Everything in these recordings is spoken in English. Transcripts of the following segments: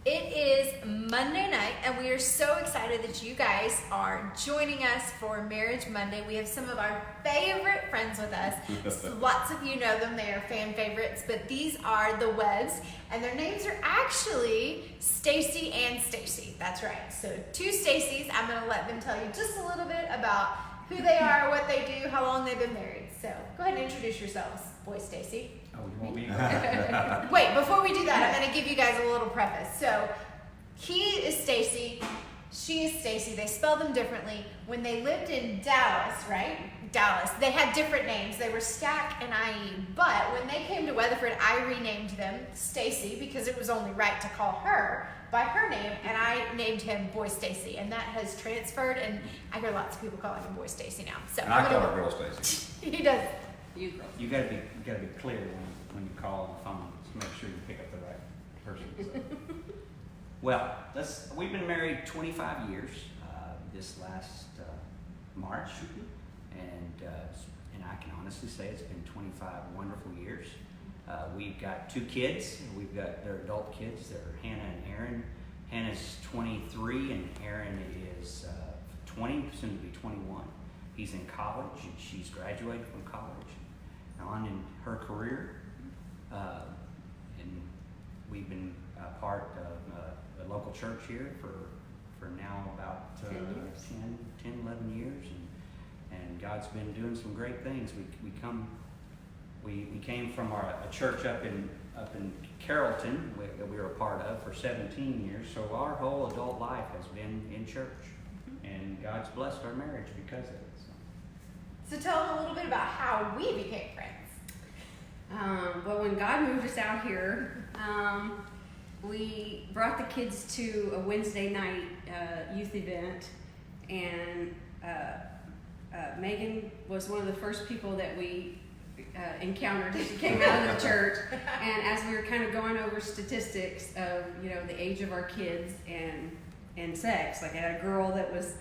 It is Monday night, and we are so excited that you guys are joining us for Marriage Monday. We have some of our favorite friends with us. Lots of you know them. They are fan favorites, but these are the Webbs, and their names are actually Stacy and Stacy. That's right. So two Stacys. I'm going to let them tell you just a little bit about who they are, what they do, how long they've been married. So go ahead and introduce yourselves. Boy, Stacy. Oh, you want me to Wait, before we do that, I'm going to give you guys a little preface. So, he is Stacy, she is Stacy. They spell them differently. When they lived in Dallas, right? Dallas, they had different names. They were Stack and IE. But when they came to Weatherford, I renamed them Stacy because it was only right to call her by her name, and I named him Boy Stacy, and that has transferred, and I hear lots of people calling him Boy Stacy now. So And I call her Girl Stacy. He does. You gotta be clear when you call on the phone. Just make sure you pick up the right person. So. Well, we've been married 25 years. This last March, and I can honestly say it's been 25 wonderful years. We've got two kids. They're adult kids. They're Hannah and Aaron. Hannah's 23 and Aaron is 20, soon to be 21. He's in college and she's graduated from college. On in her career, and we've been a part of a local church here for now about 10, 11 years, and God's been doing some great things. We came from a church up in Carrollton that we were a part of for 17 years, so our whole adult life has been in church, and God's blessed our marriage because of it. So tell them a little bit about how we became friends. Well, when God moved us out here, we brought the kids to a Wednesday night youth event, and Megan was one of the first people that we encountered as she came out of the church. And as we were kind of going over statistics of the age of our kids and sex, like I had a girl that was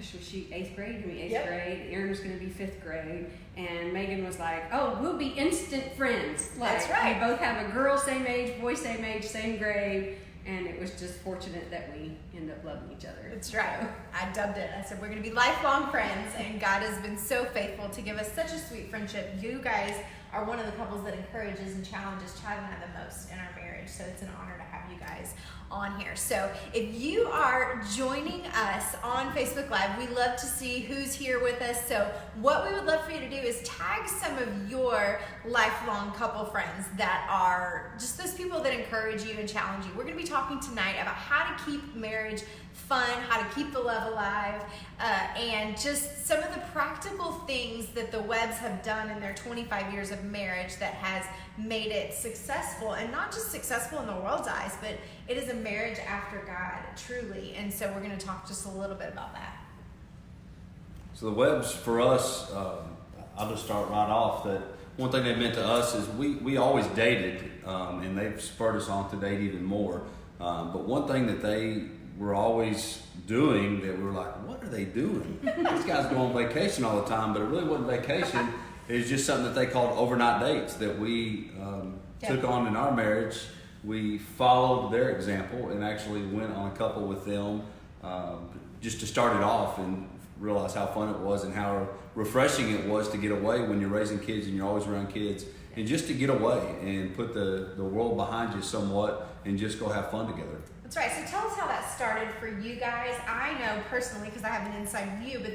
she 8th grade? Yep. Grade. Aaron was going to be 5th grade. And Megan was like, oh, we'll be instant friends. That's right. We both have a girl same age, boy same age, same grade. And it was just fortunate that we end up loving each other. That's right. I dubbed it. I said, we're going to be lifelong friends. And God has been so faithful to give us such a sweet friendship. You guys are one of the couples that encourages and challenges Chad and I the most in our marriage. So it's an honor to have you guys on here. So if you are joining us on Facebook Live, we love to see who's here with us. So what we would love for you to do is tag some of your lifelong couple friends that are just those people that encourage you and challenge you. We're going to be talking tonight about how to keep marriage fun, how to keep the love alive, and just some of the practical things that the Webbs have done in their 25 years of marriage that has made it successful, and not just successful in the world's eyes, but it is a marriage after God, truly. And so we're going to talk just a little bit about that. So the Webbs for us, I'll just start right off that one thing they meant to us is we always dated, and they've spurred us on to date even more. But one thing that they were always doing that we were like, what are they doing? These guys go on vacation all the time, but it really wasn't vacation. It was just something that they called overnight dates that we took on in our marriage. We followed their example and actually went on a couple with them just to start it off and realize how fun it was and how refreshing it was to get away when you're raising kids and you're always around kids, and just to get away and put the world behind you somewhat and just go have fun together. That's right. So tell us how that started for you guys. I know personally because I have an inside view, but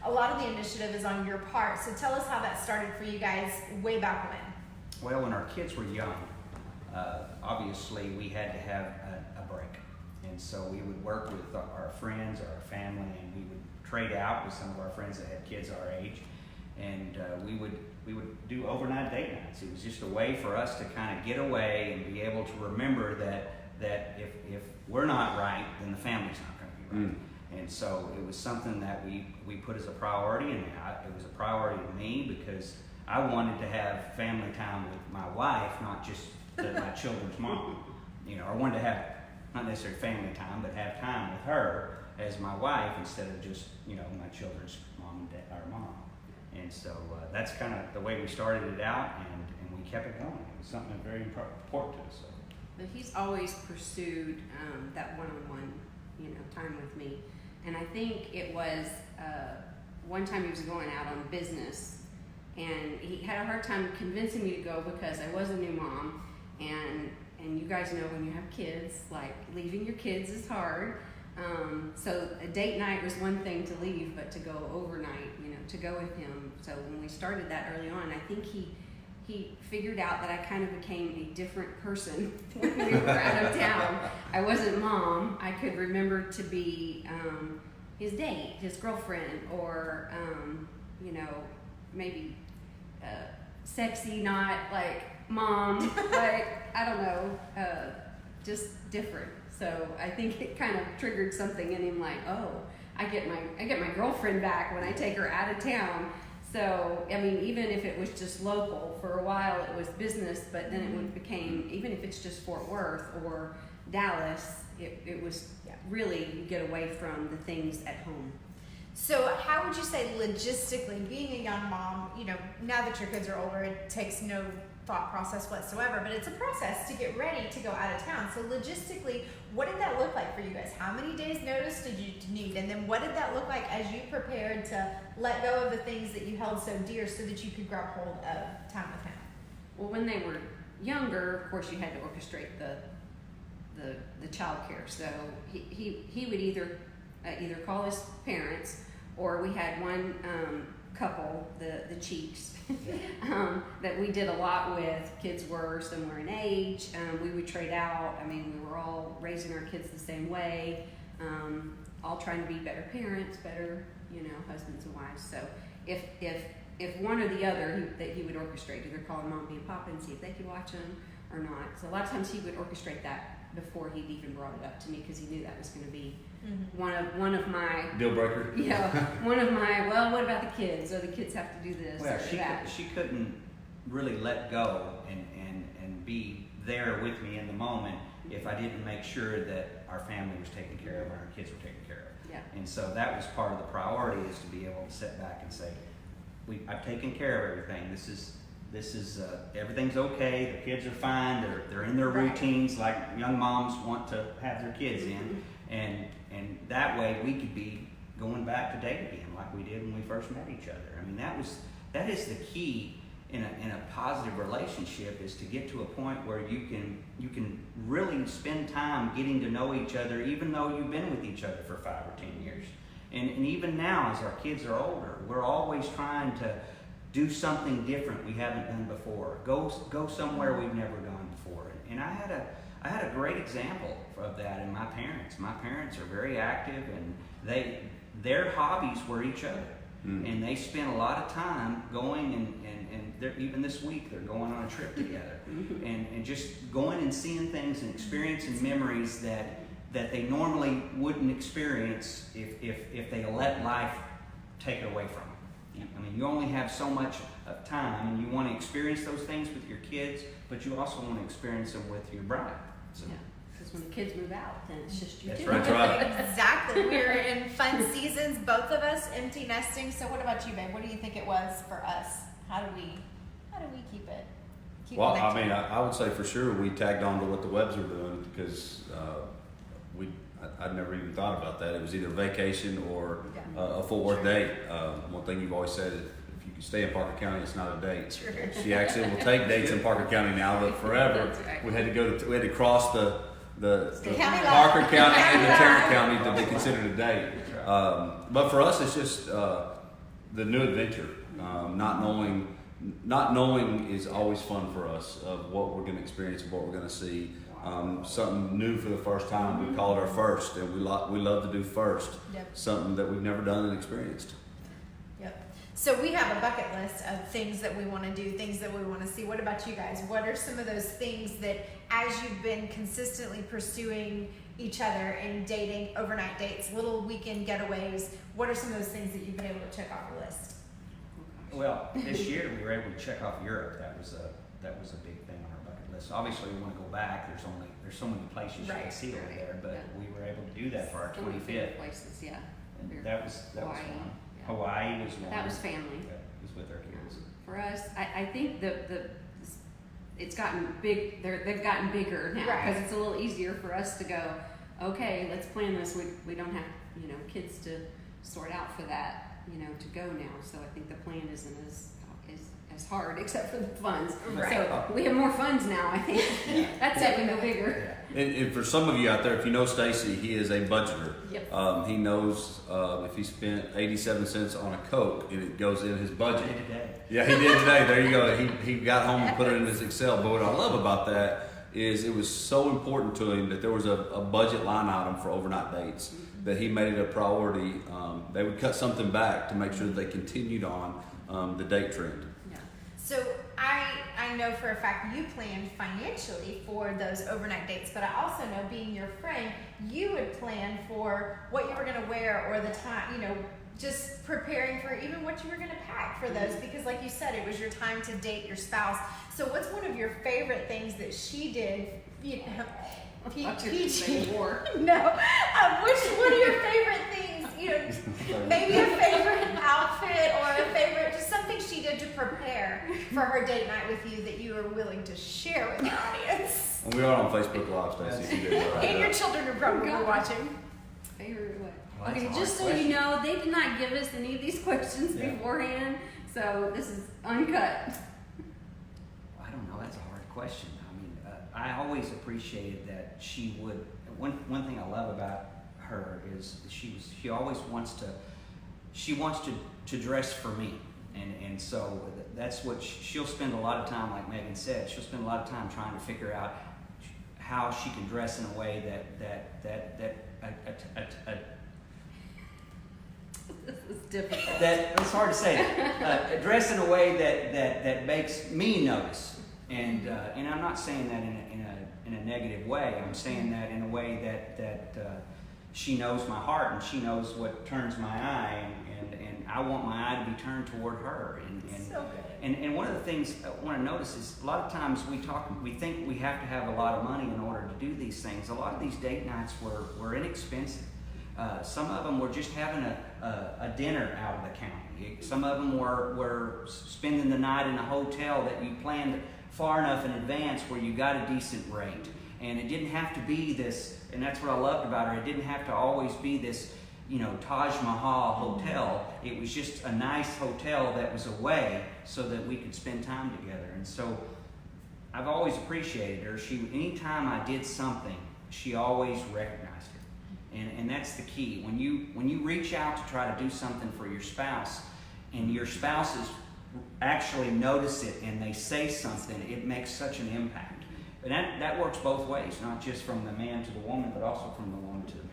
a lot of the initiative is on your part. So tell us how that started for you guys way back when. Well, when our kids were young, obviously we had to have a break. And so we would work with our friends or our family, and we would trade out with some of our friends that had kids our age. And we would do overnight date nights. It was just a way for us to kind of get away and be able to remember that if we're not right, then the family's not going to be right. And so it was something that we put as a priority, and it was a priority to me because I wanted to have family time with my wife, not just my children's mom. I wanted to have not necessarily family time, but have time with her as my wife instead of just my children's mom and dad, or mom. And so that's kind of the way we started it out, and we kept it going. It was something very important to us. So. But he's always pursued that one-on-one, time with me. And I think it was one time he was going out on business, and he had a hard time convincing me to go because I was a new mom, and you guys know when you have kids, like leaving your kids is hard. So a date night was one thing to leave, but to go overnight, to go with him. So when we started that early on, I think he figured out that I kind of became a different person when we were out of town. I wasn't mom. I could remember to be his date, his girlfriend, or maybe sexy, not like mom, like I don't know, just different. So I think it kind of triggered something in him, like, oh, I get my girlfriend back when I take her out of town. So I mean, even if it was just local, for a while it was business, but then it became, even if it's just Fort Worth or Dallas, it was really, you get away from the things at home. So how would you say logistically, being a young mom, now that your kids are older, it takes no thought process whatsoever, but it's a process to get ready to go out of town. So logistically, what did that look like for you guys? How many days notice did you need? And then what did that look like as you prepared to let go of the things that you held so dear so that you could grab hold of time with him? Well, when they were younger, of course, you had to orchestrate the child care. So he would either call his parents, or we had one couple, the Cheeks, that we did a lot with. Kids were similar in age. We would trade out. I mean, we were all raising our kids the same way, all trying to be better parents, better, husbands and wives. So if one or the other, that he would orchestrate, either call Mommy and Papa and see if they could watch them or not. So a lot of times he would orchestrate that before he'd even brought it up to me, because he knew that was going to be one of my Deal breaker. One of my, well, what about the kids? Or the kids have to do this Well, or that. she couldn't really let go and be there with me in the moment if I didn't make sure that our family was taken care of and our kids were taken care of. Yeah. And so that was part of the priority, is to be able to sit back and say, I've taken care of everything. This is everything's okay. The kids are fine. They're in their routines like young moms want to have their kids in, and that way we could be going back to date again like we did when we first met each other. I mean, that is the key in a positive relationship, is to get to a point where you can really spend time getting to know each other, even though you've been with each other for 5 or 10 years. And even now, as our kids are older, we're always trying to do something different we haven't done before. Go somewhere we've never gone before. And I had a great example of that in my parents. My parents are very active, and their hobbies were each other. And they spent a lot of time going, and even this week they're going on a trip together, and just going and seeing things and experiencing memories that they normally wouldn't experience if they let life take it away from them. I mean, you only have so much of time, and you want to experience those things with your kids, but you also want to experience them with your bride. So. Yeah, because when the kids move out, then it's just you That's two. right. That's right. Exactly. We're in fun seasons, both of us, empty nesting. So what about you, babe? What do you think it was for us? How do we keep it? Well, I connected? mean, I would say for sure we tagged on to what the Webbs are doing, because I'd never even thought about that. It was either vacation or a Fort Worth date. One thing you've always said is, if you can stay in Parker County, it's not a date. True. She actually will take dates in Parker County now, but forever That's right. we had to cross the County Parker line. County and the County Tarrant line. County to be considered a date. But for us, it's just the new adventure. Not knowing is always fun for us, of what we're going to experience and what we're going to see. Something new for the first time. We call it our first, and we love to do first. Yep. Something that we've never done and experienced. Yep. So we have a bucket list of things that we want to do, things that we want to see. What about you guys? What are some of those things that, as you've been consistently pursuing each other and dating, overnight dates, little weekend getaways, what are some of those things that you've been able to check off the list? Well, this year we were able to check off Europe. That was a big thing on our bucket list. Obviously, we want to go back. There's so many places you Right, can see over right, there, but yeah. we were able to do that for our So many 25th. places, yeah. And that was Hawaii, fun. yeah. Hawaii was one. That was family. That was with our kids. For us, I think the it's gotten big. They've gotten bigger now Right. because it's a little easier for us to go. Okay, let's plan this. We don't have kids to sort out for that to go now. So I think the plan isn't as hard, except for the funds. Right. So we have more funds now. I think that's even go bigger. And for some of you out there, if you know Stacy, he is a budgeter. Yep. He knows if he spent 87 cents on a Coke and it goes in his budget. Today. Yeah, he did today. There you go. He got home and put it in his Excel. But what I love about that is it was so important to him that there was a budget line item for overnight dates, that he made it a priority. They would cut something back to make sure that they continued on the date trend. Yeah. So I know for a fact you planned financially for those overnight dates, but I also know, being your friend, you would plan for what you were going to wear or the time, just preparing for even what you were going to pack for those, because like you said, it was your time to date your spouse. So what's one of your favorite things that she did? Peachy. War. No. What are your favorite things? Maybe a favorite outfit or a favorite, just something she did to prepare for her date night with you that you are willing to share with the audience. And we are on Facebook Live, Stacy. You did that right And your there. children are probably watching. Favorite what? Well, that's Okay, a hard just so question. you know, they did not give us any of these questions Yeah. beforehand, so this is uncut. I don't know. That's a hard question. I mean, I always appreciated that she would. One thing I love about her is she always wants to dress for me, and so that's what she'll spend a lot of time. Like Megan said, she'll spend a lot of time trying to figure out how she can dress in a way This is difficult. that it's hard to say. Dress in a way that makes me notice, and I'm not saying that in a negative way. I'm saying that in a way that she knows my heart and she knows what turns my eye, and I want my eye to be turned toward her. So good. And one of the things I want to notice is a lot of times we think we have to have a lot of money in order to do these things. A lot of these date nights were inexpensive. Some of them were just having a dinner out of the county. Some of them were spending the night in a hotel that you planned far enough in advance where you got a decent rate. And it didn't have to be this, and that's what I loved about her, it didn't have to always be this, Taj Mahal hotel. It was just a nice hotel that was away so that we could spend time together. And so I've always appreciated her. Anytime I did something, she always recognized it. And that's the key. When you reach out to try to do something for your spouse, and your spouses actually notice it and they say something, it makes such an impact. And that works both ways, not just from the man to the woman, but also from the woman to the man.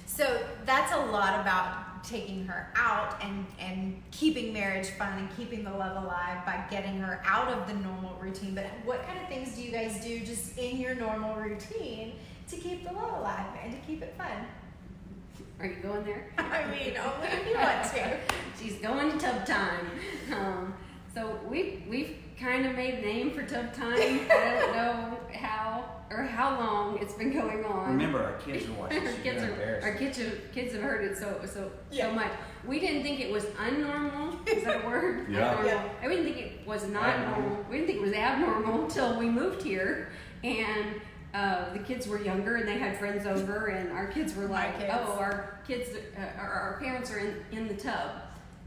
So that's a lot about taking her out and keeping marriage fun and keeping the love alive by getting her out of the normal routine. But what kind of things do you guys do just in your normal routine to keep the love alive and to keep it fun? Are you going there? I mean, only if you want to. She's going to Tub Time. So we've kind of made a name for Tub Time. I don't know how long it's been going on. Remember, our kids are watching. Our So kids you're embarrassed. kids have heard it so Yeah. much. We didn't think it was unnormal. Is that a word? Yeah. Abnormal. Yeah. I didn't think it was not Abnormal. normal. We didn't think it was abnormal until we moved here, and the kids were younger and they had friends over, and our kids were like, kids. "Oh, our parents are in the tub.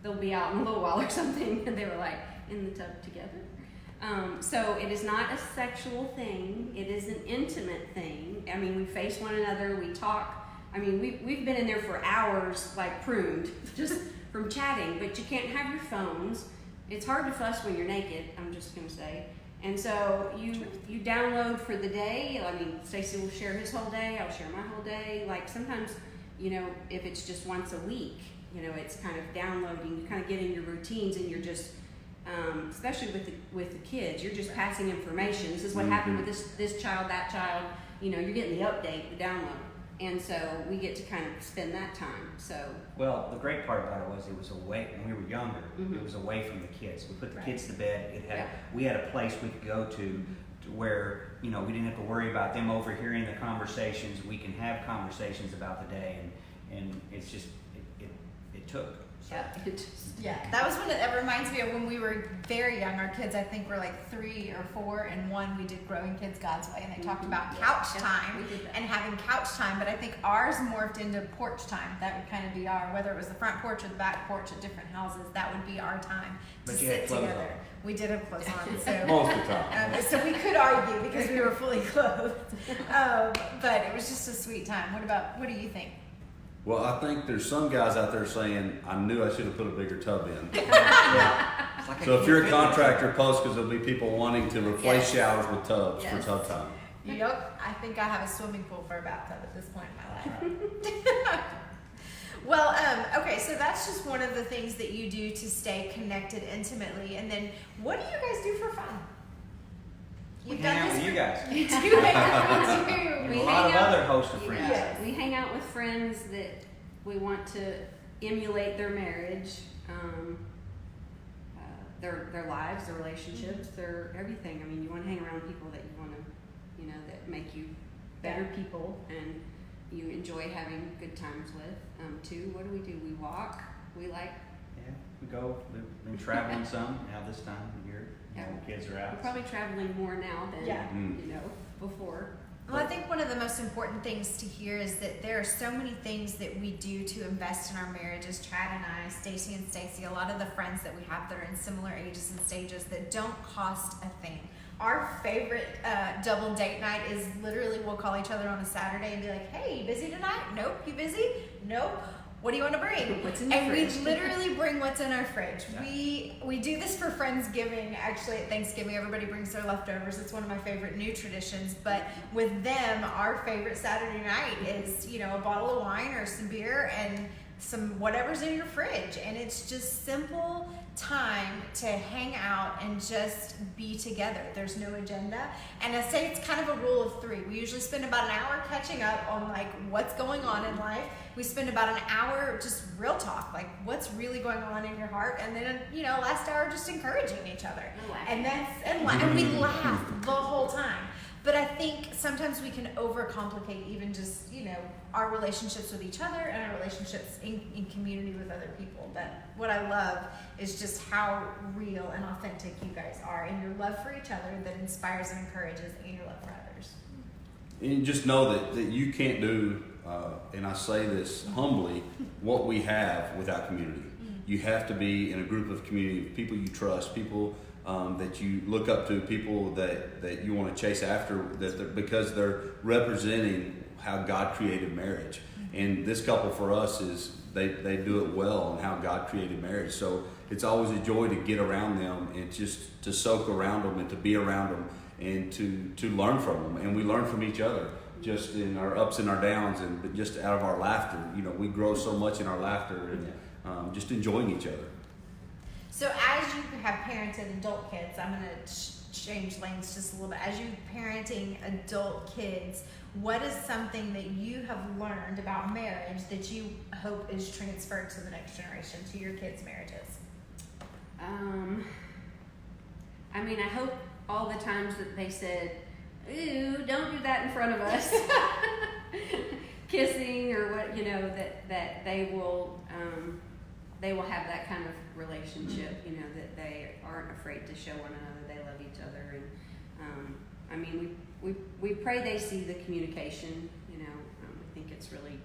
They'll be out in a little while or something," and they were like, "In the tub together." So it is not a sexual thing. It is an intimate thing. I mean, we face one another. We talk. I mean, we've been in there for hours, like pruned, just from chatting. But you can't have your phones. It's hard to fuss when you're naked. I'm just gonna say. And so you download for the day. I mean, Stacy will share his whole day. I'll share my whole day. Like sometimes, if it's just once a week, it's kind of downloading. You kind of get in your routines, and you're just. Especially with the kids, you're just passing information. This is what happened with this child, that child. You're getting the update, the download, and so we get to kind of spend that time. So Well, the great part about it was away when we were younger. Mhm. It was away from the kids. We put the Right. kids to bed. Yeah. We had a place we could go to where we didn't have to worry about them overhearing the conversations. We can have conversations about the day, and it's just it took Yeah. It just, Yeah, that was when it reminds me of when we were very young. Our kids, I think, were like 3 or 4, and one we did Growing Kids God's Way, and they talked about couch Yeah, time we did that. and having couch time. But I think ours morphed into porch time. That would kind of be whether it was the front porch or the back porch at different houses, that would be our time to But you had sit clothes together. on. We did have clothes on, so. Most of the time. So we could argue because we were fully clothed, but it was just a sweet time. What do you think? Well, I think there's some guys out there saying, I knew I should have put a bigger tub in. Yeah. It's like I So if can't you're a fit it. contractor, post, because there'll be people wanting to replace Yes. showers with tubs Yes. for tub time. Yep, I think I have a swimming pool for a bathtub at this point in my life. Well, okay, so that's just one of the things that you do to stay connected intimately. And then, what do you guys do for fun? We hang out with you guys. You do hang out with you. And We a lot of hang out- other hosts of friends. Yes. we hang out with friends that we want to emulate their marriage, their lives, their relationships, their everything. I mean, you want to hang around people that you want to, you know, that make you better people and you enjoy having good times with. Too, what do? We walk. We like. Yeah, we go. We've been traveling some now this time of year. Yeah. The kids are We're out. probably traveling more now than Yeah. you know before. Well, I think one of the most important things to hear is that there are so many things that we do to invest in our marriages. Chad and I, Stacy and Stacy, a lot of the friends that we have that are in similar ages and stages that don't cost a thing. Our favorite double date night is literally we'll call each other on a Saturday and be like, "Hey, you busy tonight? Nope. You busy? Nope. What do you want to bring?" What's in your And fridge? we literally bring what's in our fridge. Yeah. We do this for Friendsgiving. Actually, at Thanksgiving, everybody brings their leftovers. It's one of my favorite new traditions. But with them, our favorite Saturday night is, you know, a bottle of wine or some beer and some whatever's in your fridge. And it's just simple time to hang out and just be together. There's no agenda. And I say it's kind of a rule of 3. We usually spend about an hour catching up on like what's going on in life. We spend about an hour just real talk, like what's really going on in your heart, and then, you know, last hour just encouraging each other. And and we laugh the whole time. But I think sometimes we can overcomplicate even just, you know, our relationships with each other and our relationships in community with other people. But what I love is just how real and authentic you guys are, and your love for each other that inspires and encourages, and your love for others. And just know that you can't do, and I say this humbly, what we have without community. You have to be in a group of community, people you trust, people that you look up to, people that you want to chase after, because they're representing how God created marriage. And this couple for us is they do it well and how God created marriage. So it's always a joy to get around them and just to soak around them and to be around them and to learn from them. And we learn from each other just in our ups and our downs, and just out of our laughter. You know, we grow so much in our laughter and just enjoying each other. So as you have parented adult kids, I'm going to change lanes just a little bit. As you parenting adult kids, what is something that you have learned about marriage that you hope is transferred to the next generation, to your kids' marriages? I mean, I hope all the times that they said, "Ooh, don't do that in front of us," kissing or what, you know, that they will have that kind of relationship, you know, that they aren't afraid to show one another they love each other. And I mean, we pray they see the communication, you know. I think it's really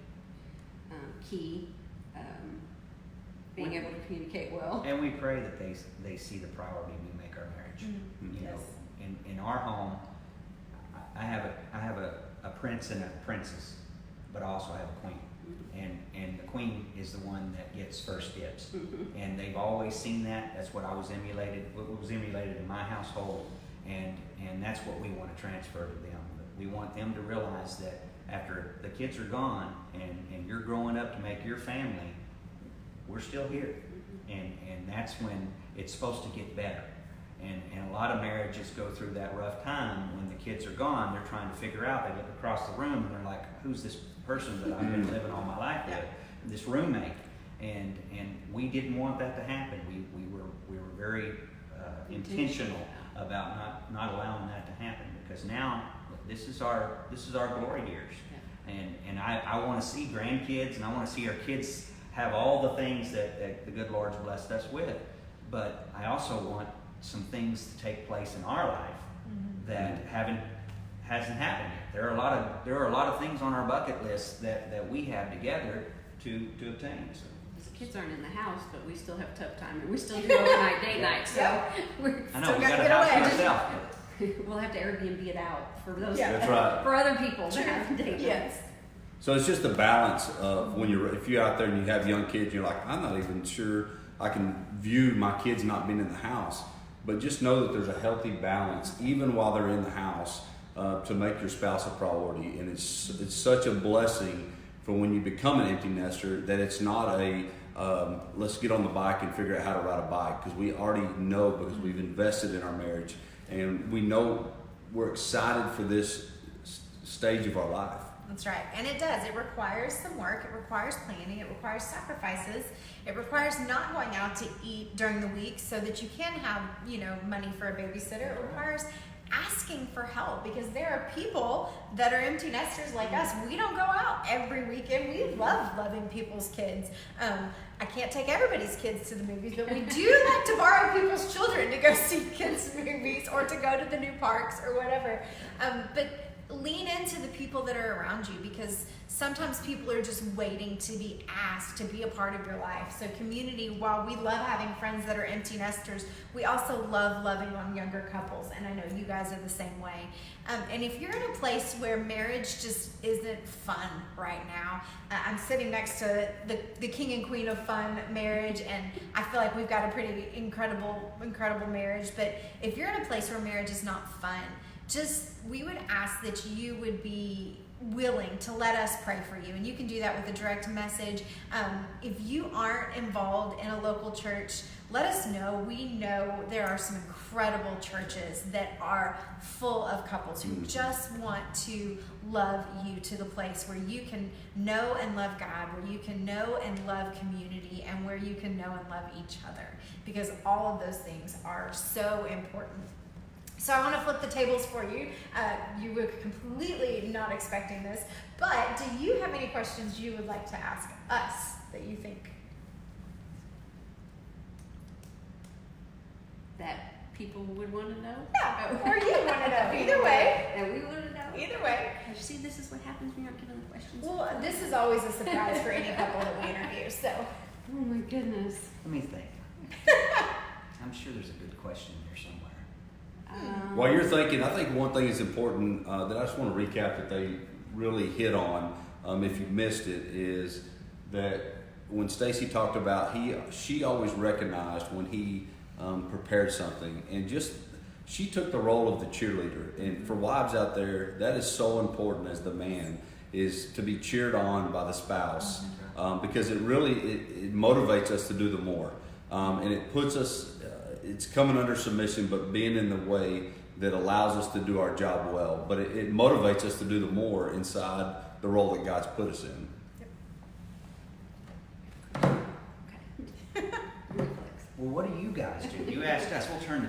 key, being able to communicate well. And we pray that they see the priority we make our marriage. You Yes. know, in our home, I have a prince and a princess, but I also have a queen. And the queen is the one that gets first dibs. And they've always seen that. That's what was emulated in my household, and that's what we want to transfer to them. We want them to realize that after the kids are gone and you're growing up to make your family, we're still here. And that's when it's supposed to get better. And a lot of marriages go through that rough time when the kids are gone. They're trying to figure out. They look across the room and they're like, "Who's this person that I've been living all my life with? This roommate?" And we didn't want that to happen. We were very intentional about not allowing that to happen, because now this is our glory years. And I want to see grandkids, and I want to see our kids have all the things that the good Lord's blessed us with. But I also want some things to take place in our life that hasn't happened yet. There are a lot of things on our bucket list that we have together to obtain. So. The kids aren't in the house, but we still have tough time, and we still do overnight date night. So we're I know Still we gotta got a get house away. to ourselves. we'll have to Airbnb it out for those Yeah. That's right. for other people that have date nights. Yes. So it's just a balance of if you're out there and you have young kids, you're like, I'm not even sure I can view my kids not being in the house. But just know that there's a healthy balance, even while they're in the house, to make your spouse a priority. And it's such a blessing for when you become an empty nester that it's not a let's get on the bike and figure out how to ride a bike, because we already know, because we've invested in our marriage and we know we're excited for this stage of our life. That's right. And it does. It requires some work. It requires planning. It requires sacrifices. It requires not going out to eat during the week so that you can have, money for a babysitter. It requires asking for help, because there are people that are empty nesters like us. We don't go out every weekend. We love loving people's kids. I can't take everybody's kids to the movies, but we do like to borrow people's children to go see kids' movies or to go to the new parks or whatever. But lean into the people that are around you, because sometimes people are just waiting to be asked to be a part of your life. So community, while we love having friends that are empty nesters, we also love loving on younger couples, and I know you guys are the same way. And if you're in a place where marriage just isn't fun right now, I'm sitting next to the king and queen of fun marriage, and I feel like we've got a pretty incredible marriage. But if you're in a place where marriage is not fun, we would ask that you would be willing to let us pray for you. And you can do that with a direct message. If you aren't involved in a local church, let us know. We know there are some incredible churches that are full of couples who just want to love you to the place where you can know and love God, where you can know and love community, and where you can know and love each other, because all of those things are so important. So I want to flip the tables for you. You were completely not expecting this, but do you have any questions you would like to ask us that you think? That people would want to know? Yeah, or you want to know. Either way. And we want to know. Either way. You see, this is what happens when you're not given the questions. Well, this is always a surprise for any couple that we interview, so. Oh my goodness. Let me think. I'm sure there's a good question there somewhere. While you're thinking, I think one thing is important that I just want to recap that they really hit on, if you missed it, is that when Stacy talked about she always recognized when he prepared something, and she took the role of the cheerleader. And for wives out there, that is so important as the man, is to be cheered on by the spouse, because it motivates us to do the more, and it puts us. It's coming under submission, but being in the way that allows us to do our job well. But it motivates us to do the more inside the role that God's put us in. Well, what do you guys do? You asked us. We'll turn the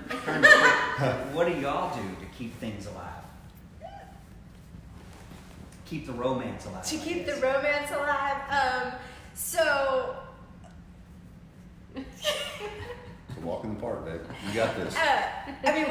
what do y'all do to keep things alive? Keep the romance alive. To keep the romance alive. So It's a walk in the park, babe. You got this.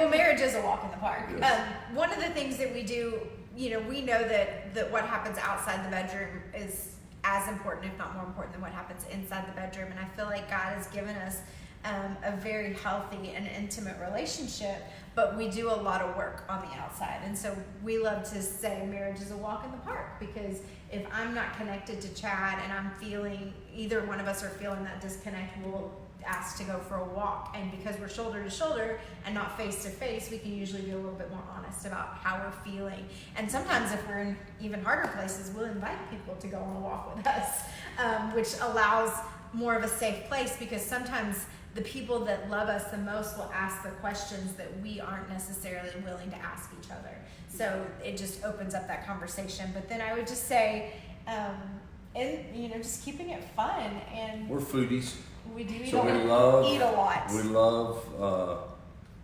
marriage is a walk in the park. Yes. One of the things that we do, we know that what happens outside the bedroom is as important, if not more important, than what happens inside the bedroom. And I feel like God has given us a very healthy and intimate relationship, but we do a lot of work on the outside. And so we love to say marriage is a walk in the park, because if I'm not connected to Chad and I'm feeling, either one of us are feeling that disconnect, we'll ask to go for a walk. And because we're shoulder to shoulder and not face to face, we can usually be a little bit more honest about how we're feeling. And sometimes if we're in even harder places, we'll invite people to go on a walk with us, which allows more of a safe place, because sometimes the people that love us the most will ask the questions that we aren't necessarily willing to ask each other. So it just opens up that conversation. But then I would just say, just keeping it fun. And We're foodies. we do eat, So we eat a lot. We love,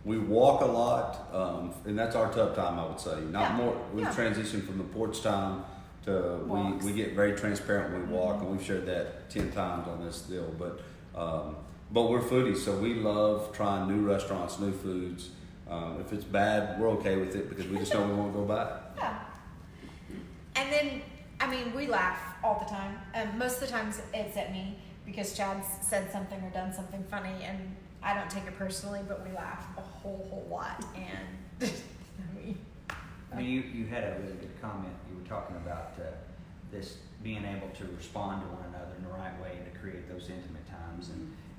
we walk a lot, and that's our tough time, I would say. Not Yeah. more. We've Yeah. transitioned from the porch time Walks. We get very transparent when we walk, and we've shared that 10 times on this deal. But we're foodies, so we love trying new restaurants, new foods. If it's bad, we're okay with it because we just know we won't go back. Yeah. And then, I mean, we laugh all the time. Most of the times it's at me because Chad's said something or done something funny, and I don't take it personally, but we laugh a whole lot. And I mean, you had a really good comment. You were talking about this being able to respond to one another in the right way and to create those intimate times,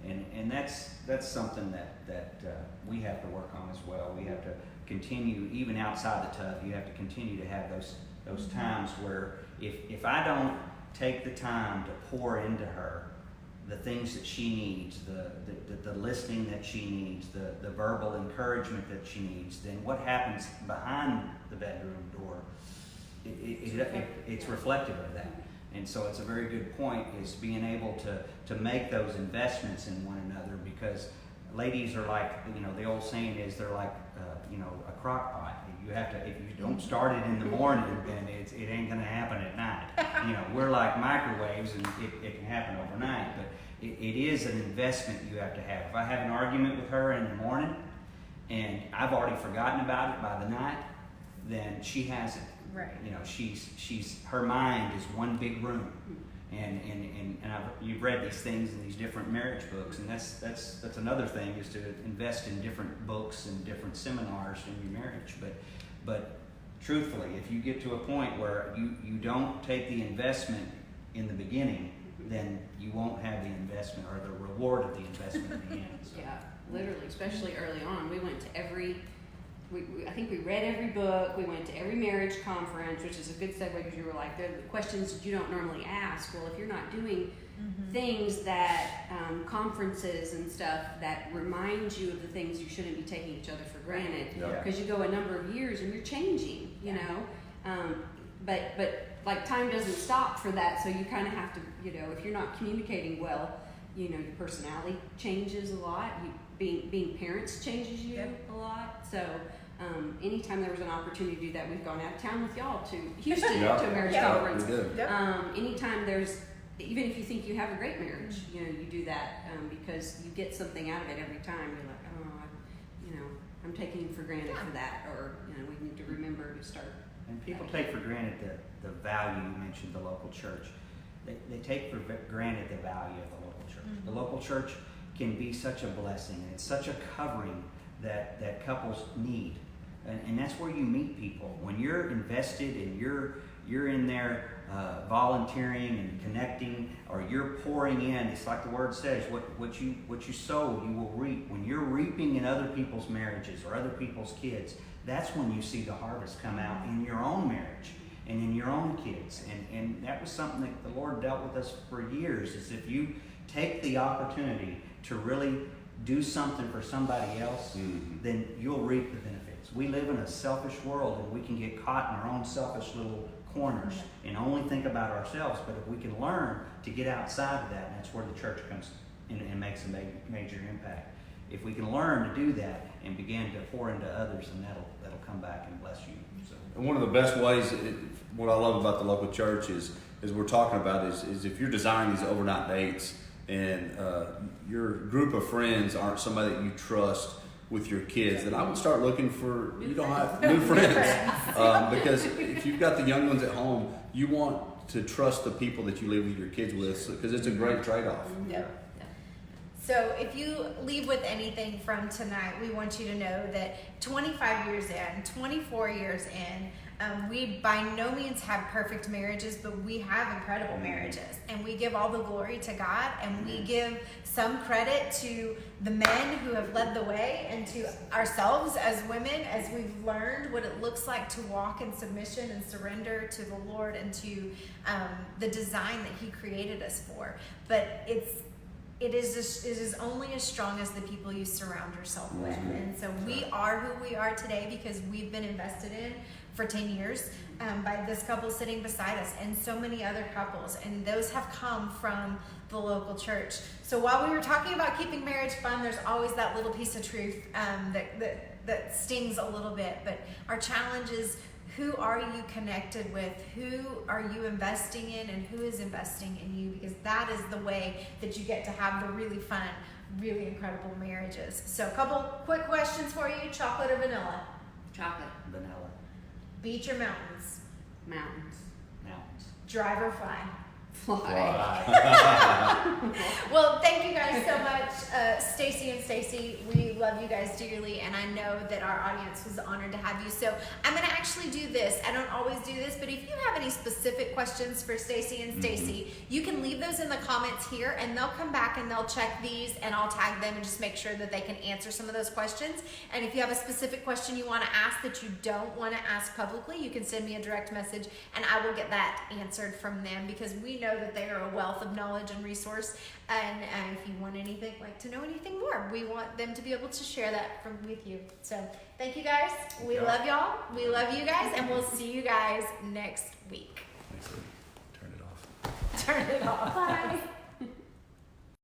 and that's something that we have to work on as well. We have to continue, even outside the tub. You have to continue to have those times where if I don't take the time to pour into her the things that she needs, the listening that she needs, the verbal encouragement that she needs, then what happens behind the bedroom door, it's reflective of that. And so it's a very good point, is being able to make those investments in one another, because ladies are like, the old saying is they're like, a crock pot. You have to, if you don't start it in the morning, then it ain't gonna happen at night. We're like microwaves, and it can happen overnight, but it is an investment you have to have. If I have an argument with her in the morning and I've already forgotten about it by the night, then she hasn't. right. She's her mind is one big room, and you've read these things in these different marriage books, and that's another thing, is to invest in different books and different seminars in your marriage. But truthfully, if you get to a point where you don't take the investment in the beginning, then you won't have the investment or the reward of the investment in the end. So. Yeah, literally, especially early on. We went to I think we read every book. We went to every marriage conference, which is a good segue, because you were like, they're the questions that you don't normally ask. Well, if you're not doing things that, conferences and stuff that remind you of the things, you shouldn't be taking each other for granted. Because you go a number of years and you're changing, you know. But like, time doesn't stop for that, so you kind of have to, if you're not communicating well, your personality changes a lot. Being parents changes you a lot. So anytime there was an opportunity to do that, we've gone out of town with y'all to Houston to a marriage conference. We did. Anytime there's, even if you think you have a great marriage, you do that because you get something out of it every time. You're like, I'm taking for granted for that, or we need to remember to start. And people take for granted the value. You mentioned the local church. They take for granted the value of the local church. The local church can be such a blessing, and it's such a covering that couples need. And that's where you meet people. When you're invested and you're in there volunteering and connecting, or you're pouring in, it's like the word says, what you sow, you will reap. When you're reaping in other people's marriages or other people's kids, that's when you see the harvest come out in your own marriage and in your own kids. And that was something that the Lord dealt with us for years, is if you take the opportunity to really do something for somebody else, then you'll reap the benefits. We live in a selfish world, and we can get caught in our own selfish little corners and only think about ourselves. But if we can learn to get outside of that, and that's where the church comes in and makes a major impact. If we can learn to do that and begin to pour into others, then that'll come back and bless you. So. And one of the best ways, what I love about the local church is we're talking about is if you're designing these overnight dates, and your group of friends aren't somebody that you trust with your kids, then I would start looking for new friends. Because if you've got the young ones at home, you want to trust the people that you live with your kids with, because it's a great trade-off. Yep. So if you leave with anything from tonight, we want you to know that 25 years in, 24 years in, we by no means have perfect marriages, but we have incredible marriages, and we give all the glory to God, and we give some credit to the men who have led the way, and to ourselves as women, as we've learned what it looks like to walk in submission and surrender to the Lord and to the design that He created us for. But it is only as strong as the people you surround yourself with. And so we are who we are today because we've been invested in for 10 years by this couple sitting beside us, and so many other couples, and those have come from the local church. So while we were talking about keeping marriage fun, there's always that little piece of truth that stings a little bit. But our challenge is, who are you connected with? Who are you investing in, and who is investing in you? Because that is the way that you get to have the really fun, really incredible marriages. So a couple quick questions for you. Chocolate or vanilla? Chocolate. Vanilla. Beach or mountains? Mountains. Mountains. Drive or fly? Fly. Well, thank you guys so much, Stacy and Stacy. We love you guys dearly, and I know that our audience was honored to have you. So I'm going to actually do this. I don't always do this, but if you have any specific questions for Stacy and Stacy, you can leave those in the comments here, and they'll come back and they'll check these, and I'll tag them and just make sure that they can answer some of those questions. And if you have a specific question you want to ask that you don't want to ask publicly, you can send me a direct message, and I will get that answered from them, because we know that they are a wealth of knowledge and resource. And if you want anything, like to know anything more, we want them to be able to share that with you. So thank you guys. We love y'all. We love you guys, and we'll see you guys next week. Turn it off. Turn it off. Bye.